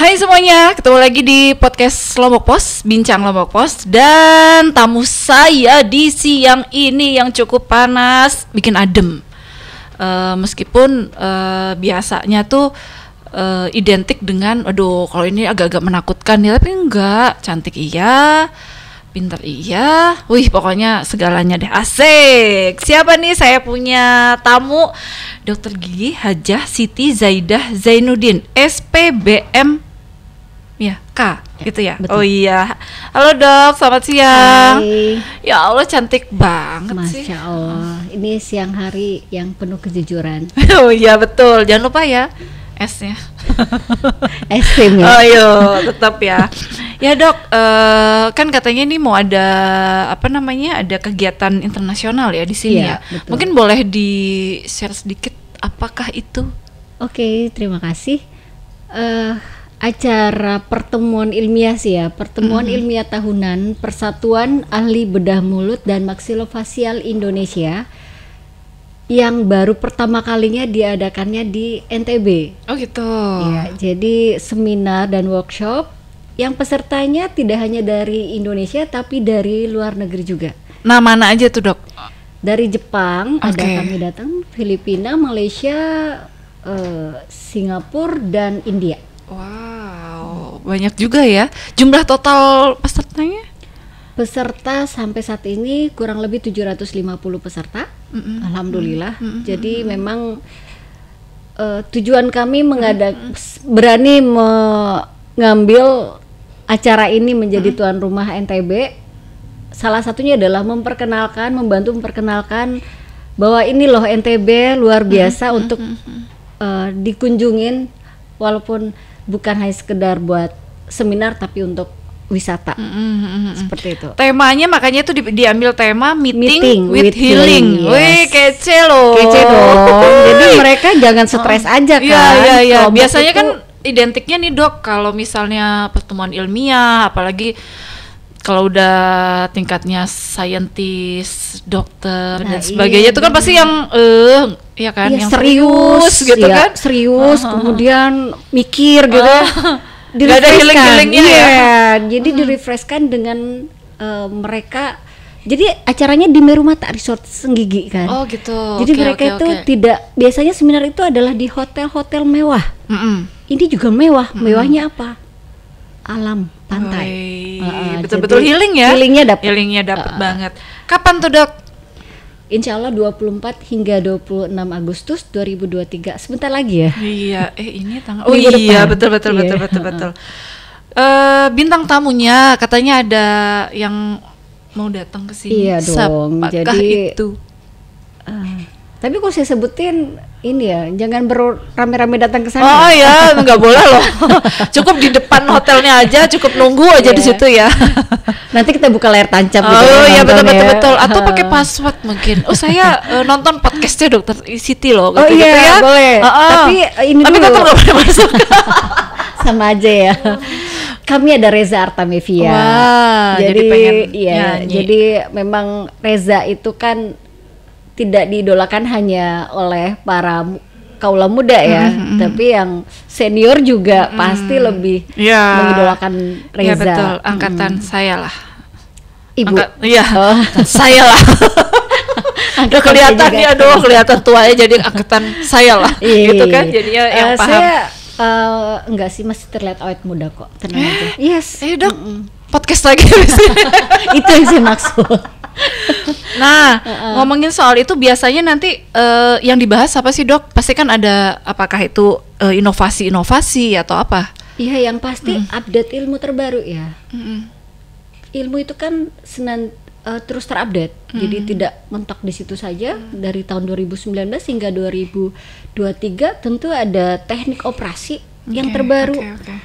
Hai semuanya, ketemu lagi di podcast Lombok Pos, Bincang Lombok Pos. Dan tamu saya di siang ini yang cukup panas, bikin adem. Meskipun biasanya tuh identik dengan, aduh kalau ini agak-agak menakutkan ya, tapi enggak, cantik iya, pintar iya, wih pokoknya segalanya deh, asik. Siapa nih? Saya punya tamu, Dokter Gigi Hajah Siti Zaidah Zainuddin, SPBM ya, K, gitu ya? Betul. Oh iya. Halo dok, selamat siang. Hai. Ya Allah cantik banget sih. Masya Allah, ini siang hari yang penuh kejujuran. Oh iya betul, jangan lupa ya S-nya. Es krim ya? Oh iya, tetap ya. Ya dok, kan katanya ini mau ada apa namanya, ada kegiatan internasional ya di sini ya. Iya, betul. Mungkin boleh di share sedikit apakah itu? Oke, terima kasih. Acara pertemuan ilmiah sih ya, pertemuan ilmiah tahunan Persatuan Ahli Bedah Mulut dan Maksilofasial Indonesia yang baru pertama kalinya diadakannya di NTB. Oh gitu. Ya, jadi seminar dan workshop yang pesertanya tidak hanya dari Indonesia tapi dari luar negeri juga. Nah mana aja tuh dok? Dari Jepang ada Oke. kami datang, Filipina, Malaysia, Singapura dan India. Wow, banyak juga ya. Jumlah total pesertanya? Peserta sampai saat ini kurang lebih 750 peserta. Alhamdulillah. Jadi memang tujuan kami berani mengambil acara ini menjadi tuan rumah NTB. Salah satunya adalah membantu memperkenalkan bahwa ini loh NTB luar biasa untuk dikunjungin, walaupun bukan hanya sekedar buat seminar tapi untuk wisata. Seperti itu. Temanya makanya itu diambil tema meeting Meeting with with healing. healing, Wih, yes. kece loh. Kece dong. Jadi mereka jangan stres aja kan. Iya. Kelompok Biasanya itu kan identiknya nih dok, kalau misalnya pertemuan ilmiah, apalagi kalau udah tingkatnya saintis, dokter dan Nah, sebagainya, iya, itu kan pasti yang ya kan, iya, yang serius gitu iya, kan. serius, kemudian mikir gitu. Nggak ada healing-healingnya ya. Iya, jadi direfreshkan dengan mereka. Jadi acaranya di Merumata Resort Senggigi kan. Oh gitu. Jadi Oke, mereka oke, itu oke. tidak, biasanya seminar itu adalah di hotel-hotel mewah. Ini juga mewah. Mewahnya apa? Alam, pantai. Wih, betul-betul Jadi healing ya. Healingnya dapat. Banget. Kapan tuh dok? Insya Allah 24 hingga 26 Agustus 2023, sebentar lagi ya. Iya, ini tanggal. Oh Minggu iya, depan. betul. Iya. Bintang tamunya katanya ada yang mau datang ke sini. Iya dong. Siapakah Jadi itu? tapi kok saya sebutin ini ya, jangan rame-rame datang ke sana. Oh ya, nggak boleh loh. Cukup di depan hotelnya aja, cukup nunggu aja di Iya. situ ya. Nanti kita buka layar tancap gitu. Oh iya, nontonnya. betul. Atau pakai password mungkin. Oh saya nonton podcastnya Dokter Siti loh. Oh gitu, iya, ya. boleh. Tapi ini Tapi dulu. tetap nggak boleh masuk. Sama aja ya. Kami ada Reza Artamevia. Wah, jadi pengen nyanyi. jadi memang Reza itu kan tidak diidolakan hanya oleh para kaula muda ya, tapi yang senior juga pasti lebih Iya. mengidolakan Iya Reza. betul, angkatan saya lah. Ibu. Iya, Oh. saya lah. Udah kelihatan juga. ya, aduh kelihatan tuanya jadi angkatan saya lah, Iya, gitu iya, kan, iya. jadinya yang paham. Saya enggak sih, masih terlihat awet muda kok, tenang aja. Yes. Dok, podcast lagi habis ini. Itu yang saya maksud. Nah, ngomongin soal itu biasanya nanti yang dibahas apa sih dok? Pasti kan ada, apakah itu inovasi-inovasi atau apa? Iya, yang pasti update ilmu terbaru ya. Ilmu itu kan terus terupdate, jadi tidak mentok di situ saja. Dari tahun 2019 hingga 2023 tentu ada teknik operasi yang terbaru, Oke.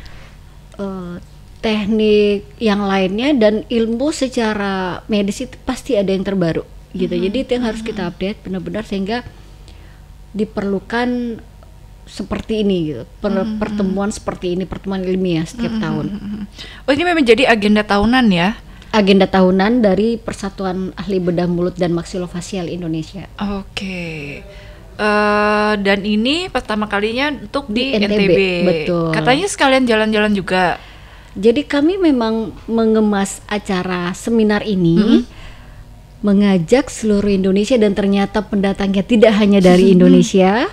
teknik yang lainnya, dan ilmu secara medis itu pasti ada yang terbaru gitu. Jadi itu yang harus kita update benar-benar, sehingga diperlukan seperti ini gitu, pertemuan seperti ini, pertemuan ilmiah setiap tahun. Oh ini memang jadi agenda tahunan ya? Agenda tahunan dari Persatuan Ahli Bedah Mulut dan Maksilofasial Indonesia. Oke. Dan ini pertama kalinya untuk di NTB. Betul. Katanya sekalian jalan-jalan juga. Jadi kami memang mengemas acara seminar ini mengajak seluruh Indonesia, dan ternyata pendatangnya tidak hanya dari Indonesia.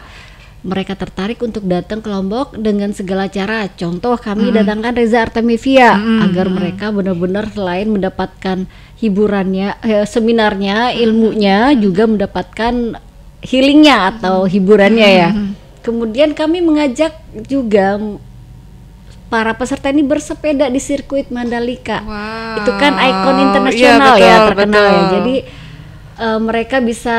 Mereka tertarik untuk datang ke Lombok dengan segala cara. Contoh, kami datangkan Reza Artemivia agar mereka benar-benar selain mendapatkan hiburannya, seminarnya, ilmunya, juga mendapatkan healingnya atau hiburannya ya. Kemudian kami mengajak juga para peserta ini bersepeda di sirkuit Mandalika. Wow. Itu kan ikon internasional terkenal ya. Jadi mereka bisa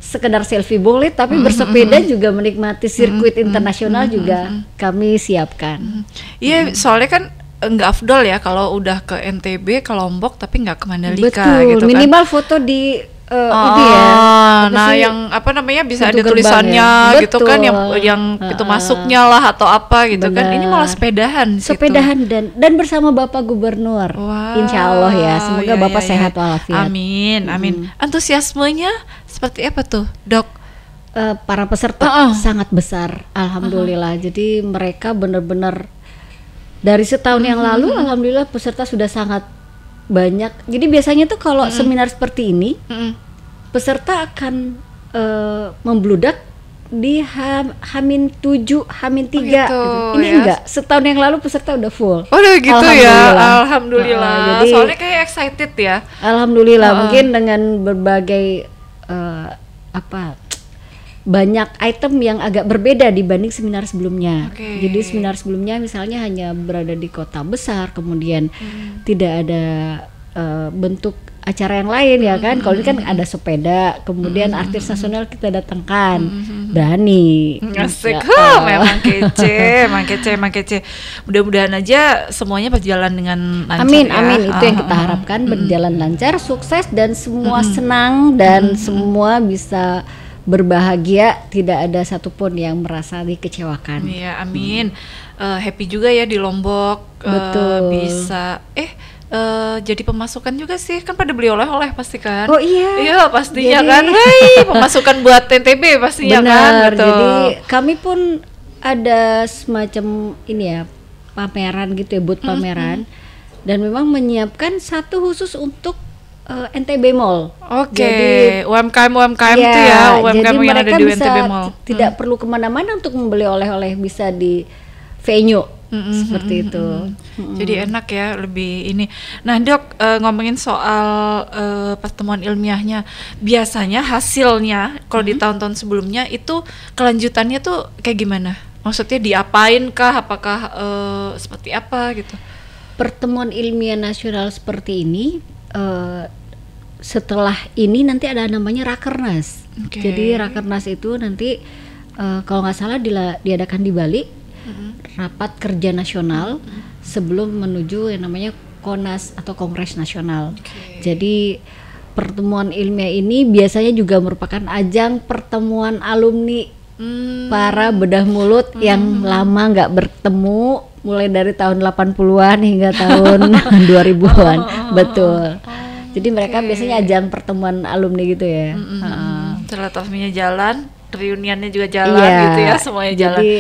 sekedar selfie boleh, tapi bersepeda juga menikmati sirkuit internasional juga kami siapkan. Iya, soalnya kan nggak afdol ya kalau udah ke NTB, ke Lombok tapi nggak ke Mandalika. Betul, gitu kan. minimal foto di itu ya. Nah, yang apa namanya bisa ada tulisannya ya. gitu kan, yang itu masuknya lah atau apa gitu. Benar. Kan. Ini malah sepedahan. Sepedahan dan bersama Bapak Gubernur. Wow. Insya Allah ya. Semoga Bapak sehat walafiat. Amin, amin. Antusiasmenya seperti apa tuh, Dok? Para peserta sangat besar, alhamdulillah. Jadi mereka benar-benar dari setahun yang lalu, alhamdulillah peserta sudah sangat banyak. Jadi biasanya tuh kalau seminar seperti ini, peserta akan membludak di Hamin 7, Hamin 3 gitu. Ini ya? enggak, setahun yang lalu peserta udah full. Oh udah gitu ya, alhamdulillah. Jadi, soalnya kayak excited ya. Alhamdulillah, mungkin dengan berbagai banyak item yang agak berbeda dibanding seminar sebelumnya. Jadi seminar sebelumnya misalnya hanya berada di kota besar, kemudian tidak ada bentuk acara yang lain ya kan. Kalau ini kan ada sepeda, kemudian artis nasional kita datangkan, Berani. Asik, memang kece. Mudah-mudahan aja semuanya berjalan dengan lancar. Amin, amin. Itu yang kita harapkan, berjalan lancar, sukses, dan semua senang, dan semua bisa berbahagia, tidak ada satupun yang merasa dikecewakan. Iya, amin. Happy juga ya di Lombok. Betul. Bisa jadi pemasukan juga sih, kan pada beli oleh-oleh pasti kan. Oh iya. Iya pastinya kan. Hai, pemasukan buat NTB pastinya. Benar, kan. Betul. Jadi kami pun ada semacam ini ya, pameran gitu ya, booth pameran, dan memang menyiapkan satu khusus untuk NTB Mall. Jadi UMKM ya, tuh ya, UMKM jadi yang ada di NTB Mall. Tidak perlu kemana-mana untuk membeli oleh-oleh, bisa di venue seperti itu. Jadi enak ya, lebih ini. Nah Dok, ngomongin soal pertemuan ilmiahnya, biasanya hasilnya kalau di tahun-tahun sebelumnya itu kelanjutannya tuh kayak gimana? Maksudnya diapain kah? Apakah seperti apa gitu? Pertemuan ilmiah nasional seperti ini, setelah ini nanti ada namanya Rakernas. Jadi Rakernas itu nanti kalau nggak salah diadakan di Bali, rapat kerja nasional sebelum menuju yang namanya Konas atau Kongres Nasional. Jadi pertemuan ilmiah ini biasanya juga merupakan ajang pertemuan alumni para bedah mulut yang lama nggak bertemu, mulai dari tahun 80-an hingga tahun 2000-an. Betul. Jadi mereka biasanya ajang pertemuan alumni gitu ya. Silaturahminya jalan, reuniannya juga jalan gitu ya, semuanya jalan. Jadi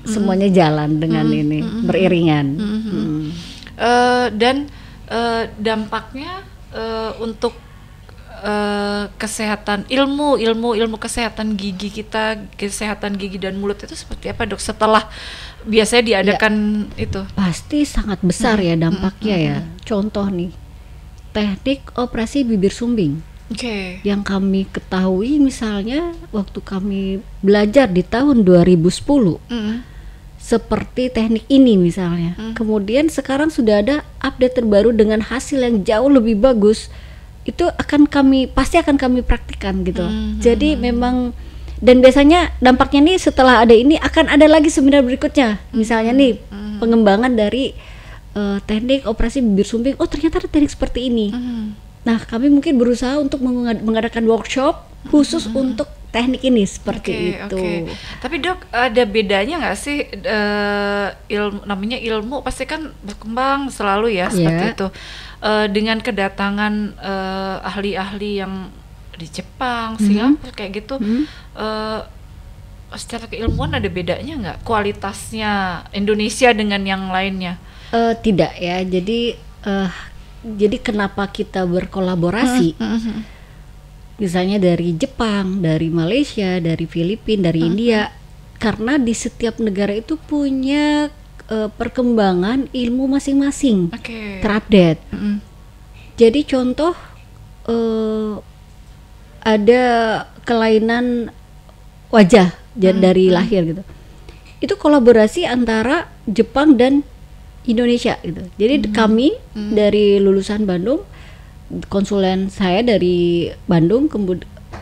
semuanya jalan dengan ini, beriringan. Dan dampaknya untuk kesehatan ilmu kesehatan gigi kita, kesehatan gigi dan mulut itu seperti apa Dok setelah biasanya diadakan itu? Pasti sangat besar ya dampaknya ya. Contoh nih, teknik operasi bibir sumbing. Yang kami ketahui misalnya waktu kami belajar di tahun 2010 seperti teknik ini misalnya, kemudian sekarang sudah ada update terbaru dengan hasil yang jauh lebih bagus, itu pasti akan kami praktikkan gitu. Jadi memang, dan biasanya dampaknya nih setelah ada ini akan ada lagi seminar berikutnya, misalnya nih pengembangan dari teknik operasi bibir sumbing. Oh ternyata ada teknik seperti ini. Nah kami mungkin berusaha untuk mengadakan workshop khusus untuk teknik ini seperti itu. Tapi Dok, ada bedanya nggak sih namanya ilmu pasti kan berkembang selalu ya seperti itu. Dengan kedatangan ahli-ahli yang di Jepang, Singapura kayak gitu. Secara keilmuan ada bedanya nggak kualitasnya Indonesia dengan yang lainnya? Tidak ya. Jadi kenapa kita berkolaborasi? Misalnya dari Jepang, dari Malaysia, dari Filipina, dari India, karena di setiap negara itu punya perkembangan ilmu masing-masing terupdate. Jadi contoh ada kelainan wajah dari lahir gitu. Itu kolaborasi antara Jepang dan Indonesia gitu. Jadi kami dari lulusan Bandung, konsulen saya dari Bandung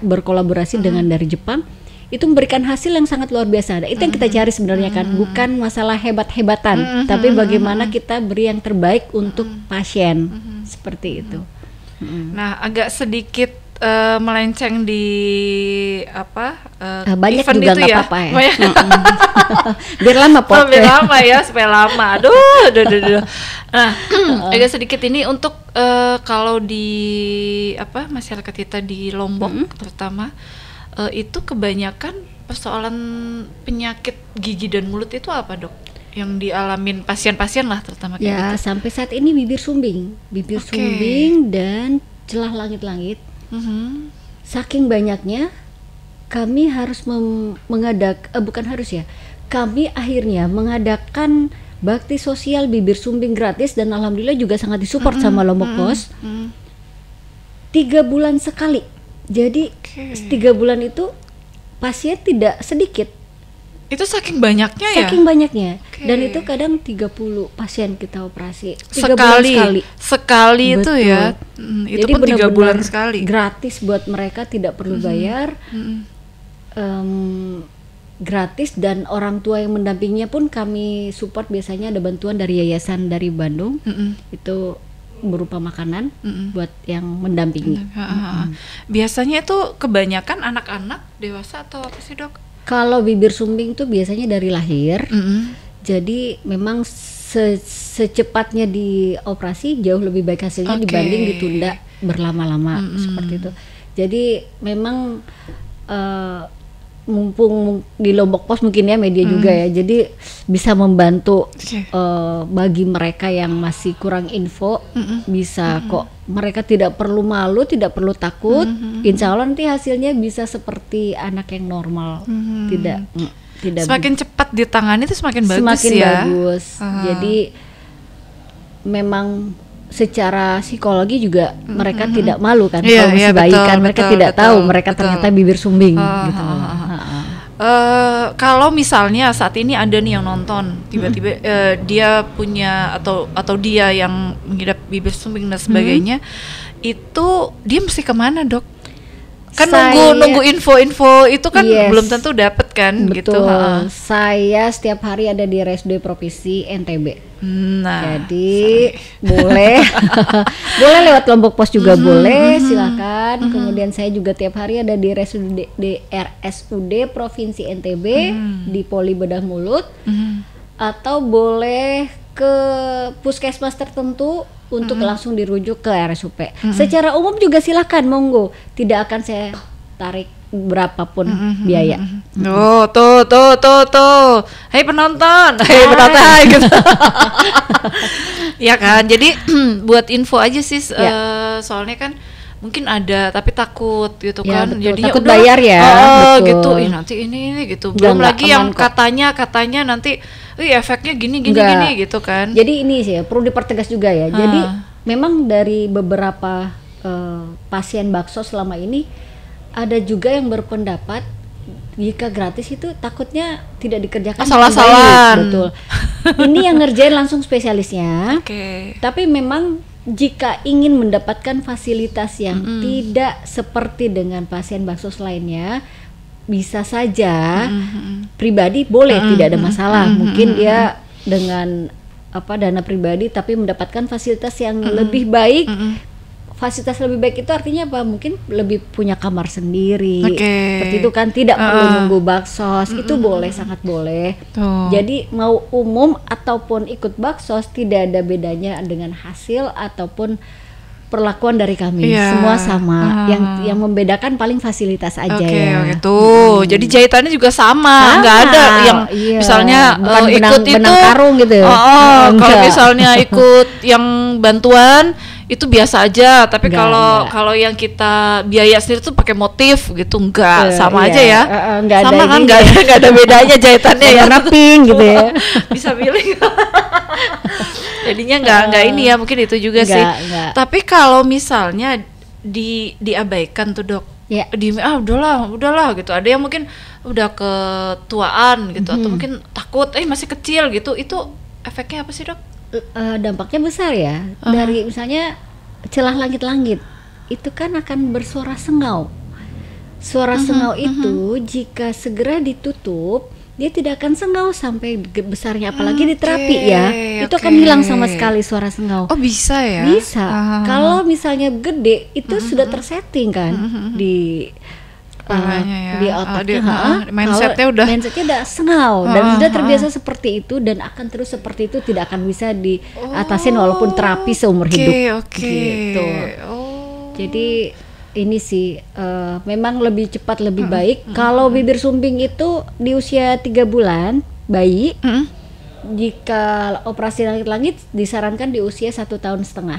berkolaborasi dengan dari Jepang, itu memberikan hasil yang sangat luar biasa. Itu yang kita cari sebenarnya kan, bukan masalah hebat-hebatan, tapi bagaimana kita beri yang terbaik untuk pasien, seperti itu. Nah, agak sedikit melenceng di banyak event juga itu nggak ya. apa-apa ya. Biar lama Biar lama ya, supaya lama. Aduh. Nah, agak sedikit ini untuk kalau di masyarakat kita di Lombok terutama. Itu kebanyakan persoalan penyakit gigi dan mulut itu apa, Dok? Yang dialamin pasien-pasien lah terutama kayak gitu. Sampai saat ini bibir sumbing dan celah langit-langit. Saking banyaknya kami harus kami akhirnya mengadakan bakti sosial bibir sumbing gratis, dan alhamdulillah juga sangat disupport sama Lombok Pos. 3 bulan sekali. Jadi 3 bulan itu pasien tidak sedikit. Itu saking banyaknya ya? Saking banyaknya. Dan itu kadang 30 pasien kita operasi. 3 bulan sekali. Sekali itu ya. Itu jadi pun 3 bulan sekali. Gratis buat mereka, tidak perlu bayar. Gratis, dan orang tua yang mendampinginya pun kami support. Biasanya ada bantuan dari yayasan dari Bandung. Itu berupa makanan buat yang mendampingi. Biasanya itu kebanyakan anak-anak, dewasa atau apa sih, Dok? Kalau bibir sumbing itu biasanya dari lahir. Jadi memang secepatnya dioperasi jauh lebih baik hasilnya dibanding ditunda berlama-lama seperti itu. Jadi memang mumpung di Lombok Pos mungkin ya media juga ya, jadi bisa membantu bagi mereka yang masih kurang info, bisa kok, mereka tidak perlu malu, tidak perlu takut. Insya Allah nanti hasilnya bisa seperti anak yang normal. Tidak semakin cepat ditangani itu semakin bagus ya. Jadi memang secara psikologi juga mereka tidak malu kan, kalau masih bayi kan mereka tidak tahu mereka ternyata bibir sumbing gitu. Kalau misalnya saat ini ada nih yang nonton tiba-tiba dia punya atau dia yang mengidap bibir sumbing dan sebagainya, itu dia mesti kemana, Dok? Kan nunggu info-info itu kan belum tentu dapat kan. Betul. Gitu. Saya setiap hari ada di RSUD Provinsi NTB. Nah, jadi boleh boleh lewat Lombok Pos juga boleh, silakan. Kemudian saya juga tiap hari ada di RSUD Provinsi NTB di Poli Bedah Mulut, atau boleh ke puskesmas tertentu untuk langsung dirujuk ke RSUP. Secara umum juga silakan, monggo. Tidak akan saya tarik berapapun biaya. Tuh. Hei penonton, gitu. Ya kan. Jadi buat info aja sih, soalnya kan mungkin ada tapi takut gitu kan. Jadinya takut bayar ya. Gitu. Nanti ini gitu. Belum lagi yang katanya nanti efeknya gini gitu kan. Jadi ini sih perlu dipertegas juga ya. Jadi memang dari beberapa pasien bakso selama ini ada juga yang berpendapat jika gratis itu takutnya tidak dikerjakan asal-asalan. Betul. Ini yang ngerjain langsung spesialisnya. Tapi memang jika ingin mendapatkan fasilitas yang tidak seperti dengan pasien bakso lainnya, bisa saja pribadi boleh, tidak ada masalah. Mungkin dia dengan dana pribadi tapi mendapatkan fasilitas yang lebih baik. Fasilitas lebih baik itu artinya apa? Mungkin lebih punya kamar sendiri. Seperti itu kan, tidak perlu nunggu baksos. Itu boleh, sangat boleh. Jadi mau umum ataupun ikut baksos tidak ada bedanya dengan hasil ataupun perlakuan dari kami Iya. semua sama. Yang membedakan paling fasilitas aja ya. Oke, tuh. Jadi jahitannya juga sama, nggak ada yang Iya. misalnya Bukan ikut benang itu karung gitu. kalau Enggak. misalnya ikut yang bantuan itu biasa aja, tapi Enggak. kalau yang kita biaya sendiri tuh pakai motif gitu, enggak sama Iya. aja ya. Nggak ada Sama kan, ininya. nggak ada bedanya jahitannya ya. Warna pink gitu ya. Bisa pilih. Jadinya nggak ini ya, mungkin itu juga sih. Enggak. Tapi kalau misalnya diabaikan tuh dok, Ya. udahlah gitu. Ada yang mungkin udah ketuaan gitu, atau mungkin takut, masih kecil gitu. Itu efeknya apa sih dok? Dampaknya besar ya. Dari misalnya celah langit-langit itu kan akan bersuara sengau. Suara sengau itu jika segera ditutup, dia tidak akan sengau sampai besarnya, apalagi di terapi ya. Itu akan hilang sama sekali suara sengau. Oh bisa ya? Bisa. Kalau misalnya gede itu sudah tersetting kan di kepalanya ya. di otaknya. Mindsetnya udah sengau dan sudah terbiasa seperti itu dan akan terus seperti itu, tidak akan bisa diatasin walaupun terapi seumur hidup. Gitu. Jadi ini sih memang lebih cepat lebih baik. Kalau bibir sumbing itu di usia 3 bulan bayi. Jika operasi langit-langit disarankan di usia 1,5 tahun.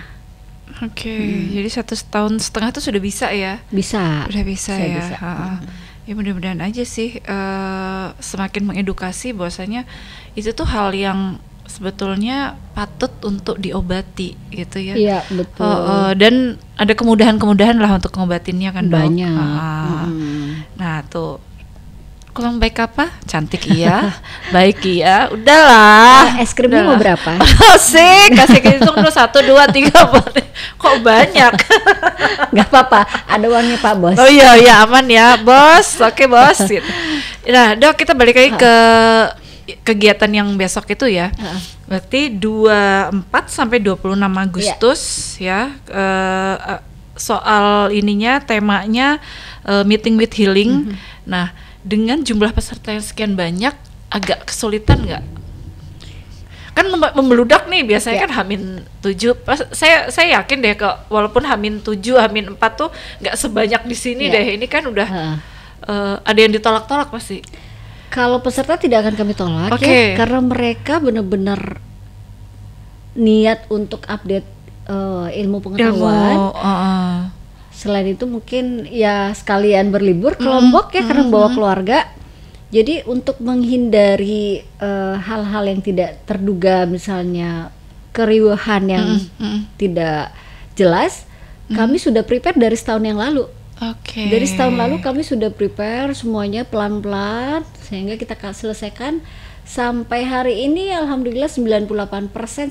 Jadi 1,5 tahun itu sudah bisa ya? Bisa. Udah bisa ya. Bisa. Ya mudah-mudahan aja sih semakin mengedukasi bahwasanya itu tuh hal yang sebetulnya patut untuk diobati gitu ya. Iya betul. Dan ada kemudahan-kemudahan lah untuk ngobatinnya kan dok. Banyak. Nah tuh kurang baik apa? Cantik iya, baik iya, udahlah. Es krimnya mau berapa? Asik, kasih hitung dulu 1, 2, 3, 4. Kok banyak? Gak apa-apa, ada uangnya Pak Bos. Oh iya aman ya bos. Oke bos. Gitu. Nah dok, kita balik lagi ke kegiatan yang besok itu ya. Berarti 24 sampai 26 Agustus ya. Soal ininya temanya meeting with healing. Nah dengan jumlah peserta yang sekian banyak, agak kesulitan nggak? Kan membeludak nih biasanya kan H-7. Saya yakin deh kok, walaupun H-7, H-4 tuh nggak sebanyak di sini deh. Ini kan udah ada yang ditolak-tolak pasti. Kalau peserta tidak akan kami tolak ya, karena mereka benar-benar niat untuk update ilmu pengetahuan. Selain itu mungkin ya sekalian berlibur kelompok ya, karena bawa keluarga. Jadi untuk menghindari hal-hal yang tidak terduga, misalnya keriuhan yang tidak jelas, kami sudah prepare dari setahun yang lalu. Dari setahun lalu kami sudah prepare semuanya pelan-pelan sehingga kita selesaikan. Sampai hari ini alhamdulillah 98%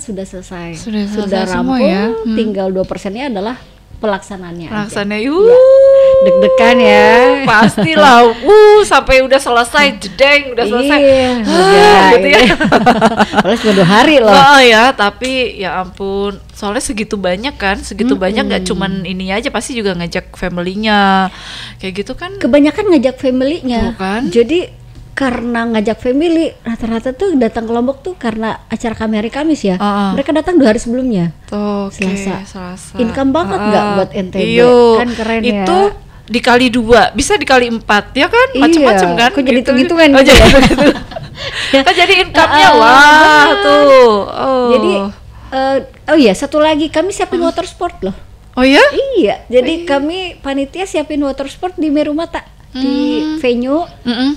sudah selesai. Sudah rampung ya. Tinggal 2%-nya adalah pelaksanaannya aja. Deg-degan ya. Pastilah. Sampai udah selesai, jedeng, udah selesai. Gitu ya. Oleh cuma 2 hari loh. Oh ya, tapi ya ampun, soalnya segitu banyak kan, banyak nggak cuman ini aja, pasti juga ngajak family-nya. Kayak gitu kan. Kebanyakan ngajak family-nya. Bukan? Jadi karena ngajak family, rata-rata tuh datang ke Lombok tuh karena acara kami hari Kamis ya. Mereka datang 2 hari sebelumnya. Selasa. Income banget nggak buat NTB? Kan keren ya. Itu dikali 2, bisa dikali 4 ya kan? Macam-macam kan? Kok jadi gitu. hitung-hitungan gitu ya? Kan jadi income-nya wah tuh. Jadi satu lagi kami siapin water sport loh. Oh ya? Iya. Jadi kami panitia siapin water sport di Merumata. Di venue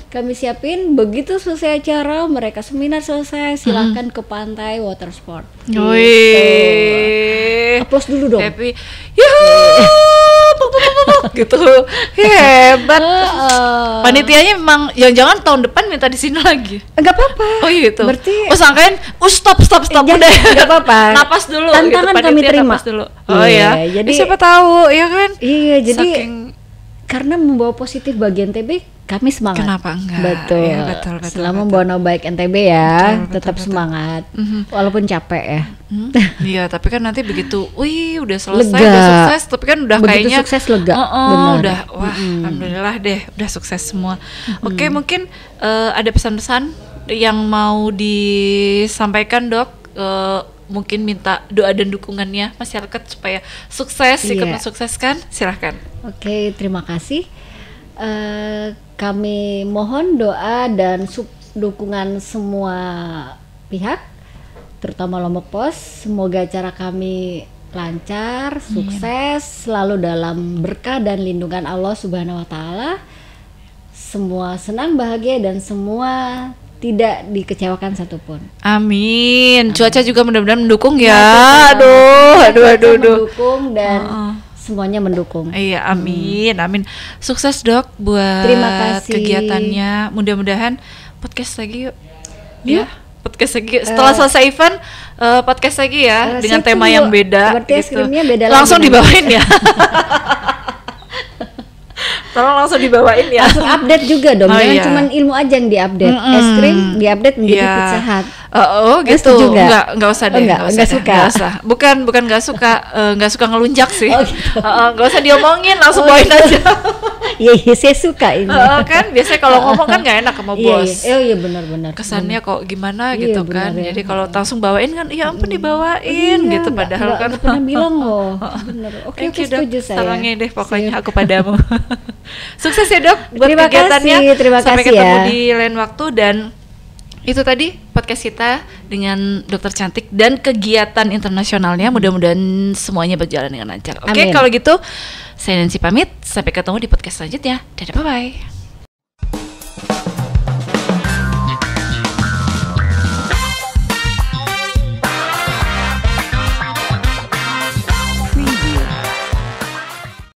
kami siapin, begitu selesai acara mereka seminar selesai, silahkan ke pantai water sport gitu. Aplaus dulu dong. Happy gitu. Hebat. Panitianya memang jangan tahun depan minta di sini lagi. Enggak apa-apa. Oh gitu. Berarti sangkain stop udah. Enggak apa-apa. Napas dulu. Tantangan gitu, kami terima. Dulu. Oh ya. Jadi siapa tahu ya kan? Iya, jadi karena membawa positif bagi NTB, kami semangat. Kenapa enggak? Betul. Ya, betul. Selama membawa nama baik NTB ya, tetap semangat. Walaupun capek ya. Iya, tapi kan nanti begitu, udah selesai, lega. Udah sukses, tapi kan udah begitu kayaknya sukses lega. Udah, wah, alhamdulillah deh, udah sukses semua. Oke, mungkin ada pesan-pesan yang mau disampaikan dok mungkin minta doa dan dukungannya masyarakat supaya sukses, ikut Iya. mensukseskan, silahkan. Oke, terima kasih. Kami mohon doa dan dukungan semua pihak, terutama Lombok Pos. Semoga acara kami lancar, sukses, selalu dalam berkah dan lindungan Allah Subhanahu wa Ta'ala. Semua senang, bahagia, dan semua tidak dikecewakan satupun. Amin. Cuaca juga mudah-mudahan mendukung ya. Cuaca Aduh. mendukung dan semuanya mendukung. Iya, amin, amin. Sukses dok buat Terima kasih. kegiatannya. Mudah-mudahan podcast lagi yuk. Yuk. Ya, podcast lagi. Setelah selesai event, podcast lagi ya dengan siap tema tuh, yang beda. berarti es krimnya beda langsung lagi dibawain ya. Tolong langsung dibawain ya. Langsung update juga dong, Oh, jangan iya. cuma ilmu aja yang diupdate. Es krim diupdate menjadi Iya. Pizza Hut. Oh gitu. setuju nggak? Enggak usah deh. Oh, nggak usah suka. Nggak usah. Bukan nggak suka, nggak suka ngelunjak sih. Oh, gitu. Nggak usah diomongin, langsung Oh, bawain gitu. aja. Iya, saya suka ini. Kan biasanya kalau ngomong kan nggak enak sama Iya, bos. iya. Oh iya, benar-benar. Kesannya kok gimana Iya, gitu benar kan. ya. Jadi kalau langsung bawain kan, ya ampun dibawain Iya, gitu. Padahal kan nggak pernah bilang loh. Bener. Oke, Thank you, Dok. setuju saya. Sarangnya deh pokoknya Siap. aku padamu. Sukses ya dok buat Terima kegiatannya. kasih, terima Sampai kasih ketemu ya. di lain waktu. Dan itu tadi podcast kita dengan dokter cantik dan kegiatan internasionalnya. Mudah-mudahan semuanya berjalan dengan lancar. Oke, Amin. kalau gitu saya Nancy pamit. Sampai ketemu di podcast selanjutnya. Dadah, bye-bye.